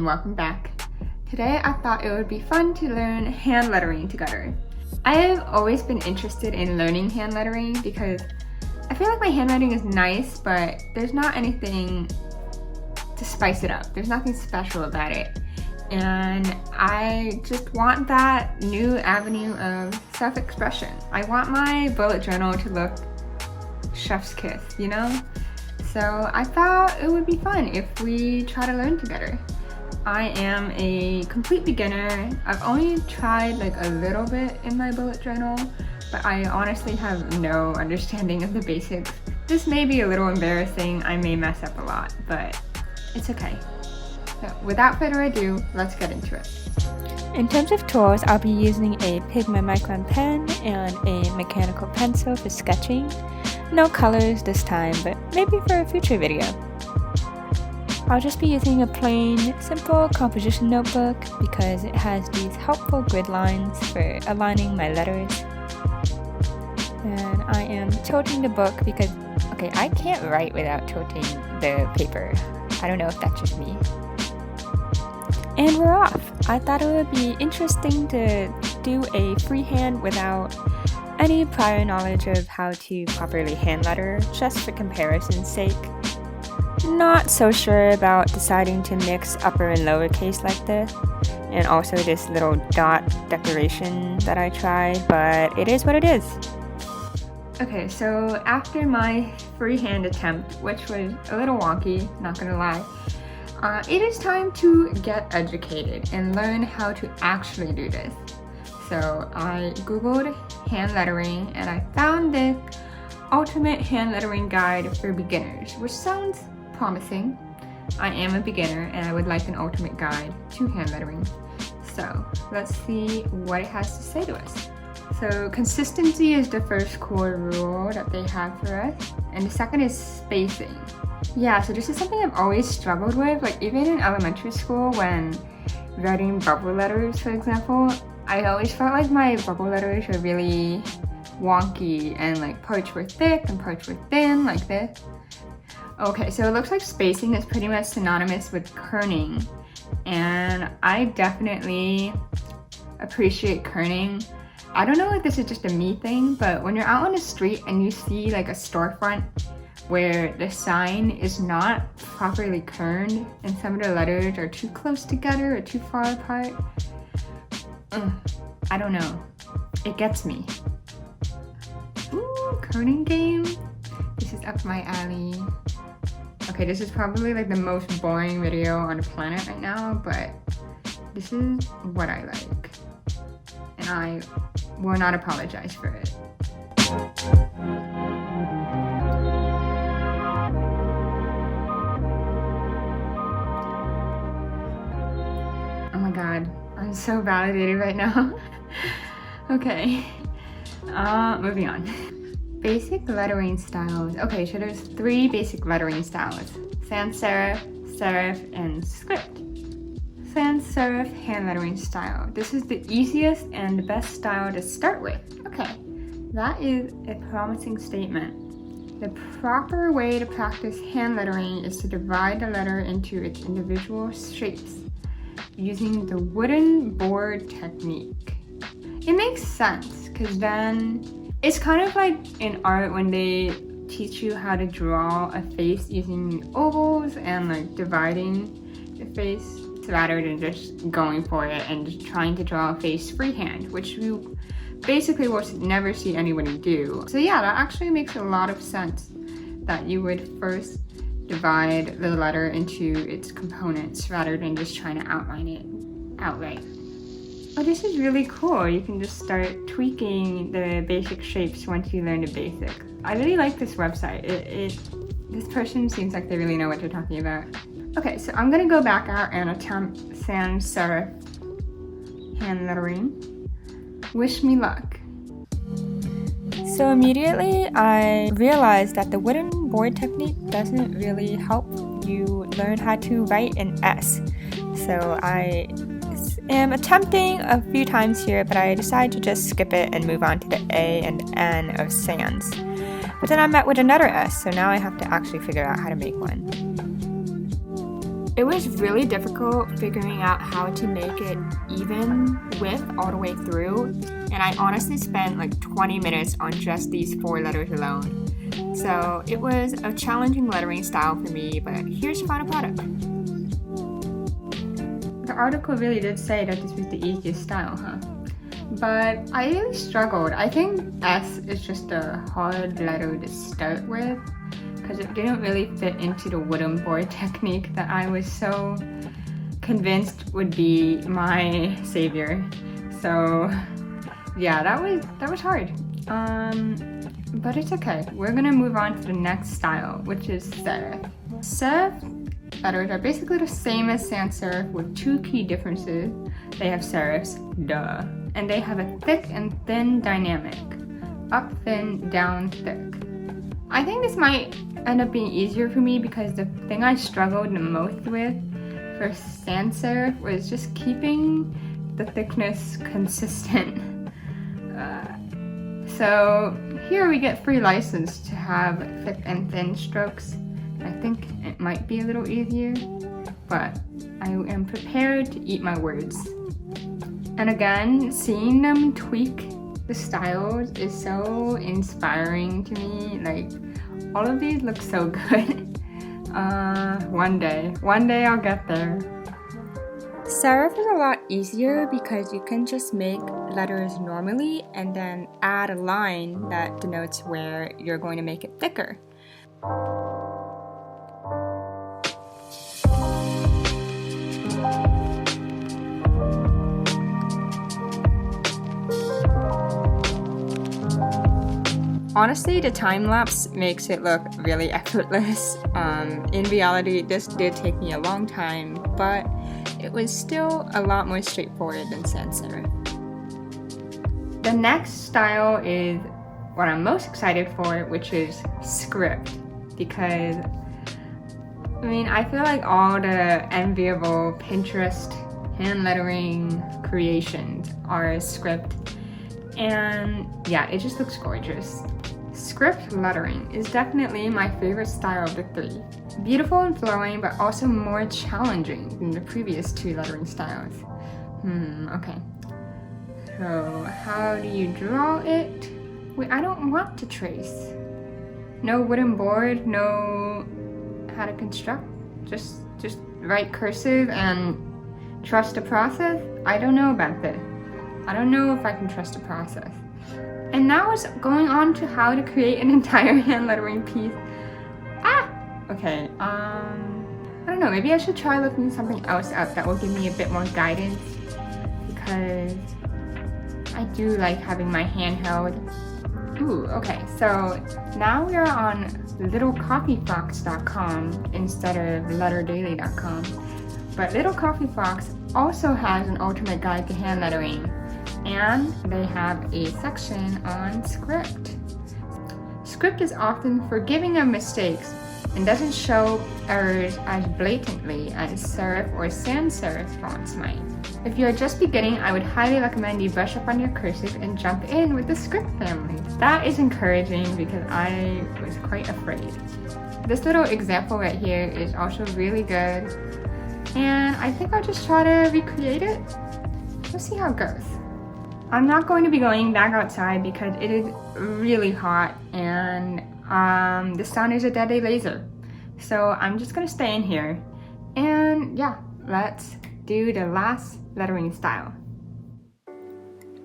welcome back. Today I thought it would be fun to learn hand lettering together. I have always been interested in learning hand lettering because I feel like my handwriting is nice, but there's not anything to spice it up. There's nothing special about it. And I just want that new avenue of self-expression. I want my bullet journal to look chef's kiss, you know? So I thought it would be fun if we try to learn together. I am a complete beginner. I've only tried like a little bit in my bullet journal, but I honestly have no understanding of the basics. This may be a little embarrassing. I may mess up a lot, but it's okay. So without further ado, let's get into it. In terms of tools, I'll be using a Pigma Micron pen and a mechanical pencil for sketching. No colors this time, but maybe for a future video. I'll just be using a plain, simple composition notebook because it has these helpful grid lines for aligning my letters. And I am tilting the book because, okay, I can't write without tilting the paper. I don't know if that's just me. And we're off! I thought it would be interesting to do a freehand without any prior knowledge of how to properly hand letter, just for comparison's sake. Not so sure about deciding to mix upper and lowercase like this, and also this little dot decoration that I tried, but it is what it is. Okay, so after my freehand attempt, which was a little wonky, not gonna lie, it is time to get educated and learn how to actually do this. So I googled hand lettering and I found this ultimate hand lettering guide for beginners, which sounds promising. I am a beginner and I would like an ultimate guide to hand lettering. So let's see what it has to say to us. So consistency is the first core rule that they have for us, and the second is spacing. Yeah, so this is something I've always struggled with, like even in elementary school when writing bubble letters, for example, I always felt like my bubble letters were really wonky and like parts were thick and parts were thin, like this. Okay, so it looks like spacing is pretty much synonymous with kerning, and I definitely appreciate kerning. I don't know if this is just a me thing, but when you're out on the street and you see like a storefront where the sign is not properly kerned and some of the letters are too close together or too far apart, I don't know. It gets me. Ooh, kerning game. This is up my alley. Okay, this is probably like the most boring video on the planet right now, but this is what I like. And I will not apologize for it. Oh my god, I'm so validated right now. Okay, moving on. Basic lettering styles. Okay, so there's 3 basic lettering styles: sans serif, serif, and script. Sans serif hand lettering style. This is the easiest and the best style to start with. Okay, that is a promising statement. The proper way to practice hand lettering is to divide the letter into its individual shapes using the wooden board technique. It makes sense because then it's kind of like in art when they teach you how to draw a face using ovals and like dividing the face rather than just going for it and just trying to draw a face freehand, which you basically will never see anybody do. So yeah, that actually makes a lot of sense that you would first divide the letter into its components rather than just trying to outline it outright. Oh, this is really cool. You can just start tweaking the basic shapes once you learn the basics. I really like this website. This person seems like they really know what they're talking about. Okay, so I'm gonna go back out and attempt sans serif hand lettering. Wish me luck. So immediately I realized that the wooden board technique doesn't really help you learn how to write an S. So I am attempting a few times here, but I decided to just skip it and move on to the A and N of sans. But then I met with another S, so now I have to actually figure out how to make one. It was really difficult figuring out how to make it even width all the way through, and I honestly spent like 20 minutes on just these 4 letters alone. So it was a challenging lettering style for me, but here's the final product. The article really did say that this was the easiest style, huh? But I really struggled. I think S is just a hard letter to start with because it didn't really fit into the wooden board technique that I was so convinced would be my savior. So yeah, that was hard. But it's okay. We're gonna move on to the next style, which is serif. Serif letters are basically the same as sans serif with 2 key differences. They have serifs, duh, and they have a thick and thin dynamic. Up thin, down thick. I think this might end up being easier for me because the thing I struggled the most with for sans serif was just keeping the thickness consistent. So here we get free license to have thick and thin strokes. I think it might be a little easier, but I am prepared to eat my words. And again, seeing them tweak the styles is so inspiring to me. Like, all of these look so good. One day I'll get there. Serif is a lot easier because you can just make letters normally and then add a line that denotes where you're going to make it thicker. Honestly, the time lapse makes it look really effortless. In reality, this did take me a long time, but it was still a lot more straightforward than sans serif. The next style is what I'm most excited for, which is script, because I feel like all the enviable Pinterest hand lettering creations are script, and yeah, it just looks gorgeous. Script lettering is definitely my favorite style of the 3. Beautiful and flowing, but also more challenging than the previous 2 lettering styles. Okay. So, how do you draw it? Wait, I don't want to trace. No wooden board, no how to construct. Just write cursive and trust the process? I don't know about this. I don't know if I can trust the process. And now it's going on to how to create an entire hand lettering piece. Okay, I don't know, maybe I should try looking something else up that will give me a bit more guidance, because I do like having my hand held. Ooh, okay, so now we are on littlecoffeefox.com instead of letterdaily.com. But Little Coffee Fox also has an ultimate guide to hand lettering, and they have a section on script. Script is often forgiving of mistakes and doesn't show errors as blatantly as serif or sans serif fonts might. If you're just beginning, I would highly recommend you brush up on your cursive and jump in with the script family. That is encouraging because I was quite afraid. This little example right here is also really good, and I think I'll just try to recreate it. Let's see how it goes. I'm not going to be going back outside because it is really hot and the sun is a deadly laser. So I'm just gonna stay in here. And yeah, let's do the last lettering style.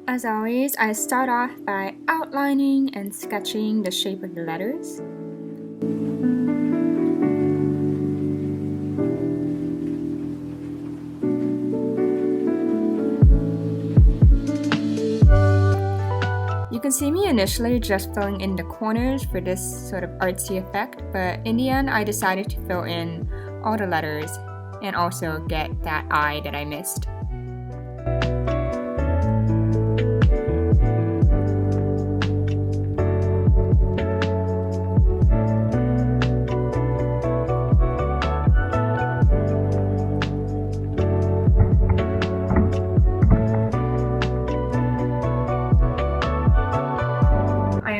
As always, I start off by outlining and sketching the shape of the letters. You can see me initially just filling in the corners for this sort of artsy effect, but in the end I decided to fill in all the letters and also get that I that I missed.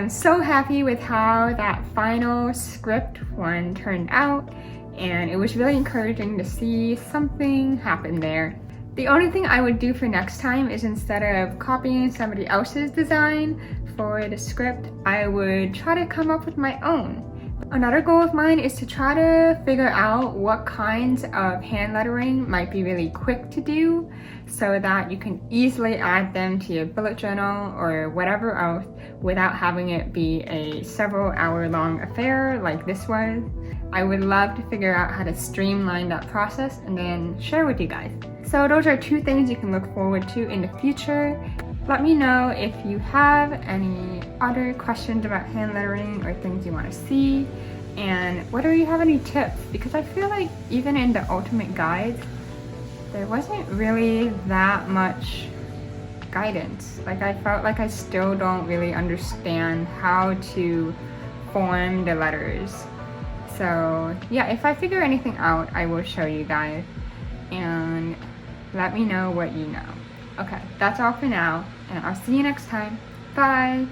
I'm so happy with how that final script one turned out, and it was really encouraging to see something happen there. The only thing I would do for next time is instead of copying somebody else's design for the script, I would try to come up with my own. Another goal of mine is to try to figure out what kinds of hand lettering might be really quick to do so that you can easily add them to your bullet journal or whatever else without having it be a several hour long affair like this was. I would love to figure out how to streamline that process and then share with you guys. So those are 2 things you can look forward to in the future. Let me know if you have any other questions about hand lettering or things you want to see, and whether you have any tips, because I feel like even in the ultimate guides, there wasn't really that much guidance. Like I felt like I still don't really understand how to form the letters. So yeah, if I figure anything out, I will show you guys, and let me know what you know. Okay, that's all for now, and I'll see you next time. Bye!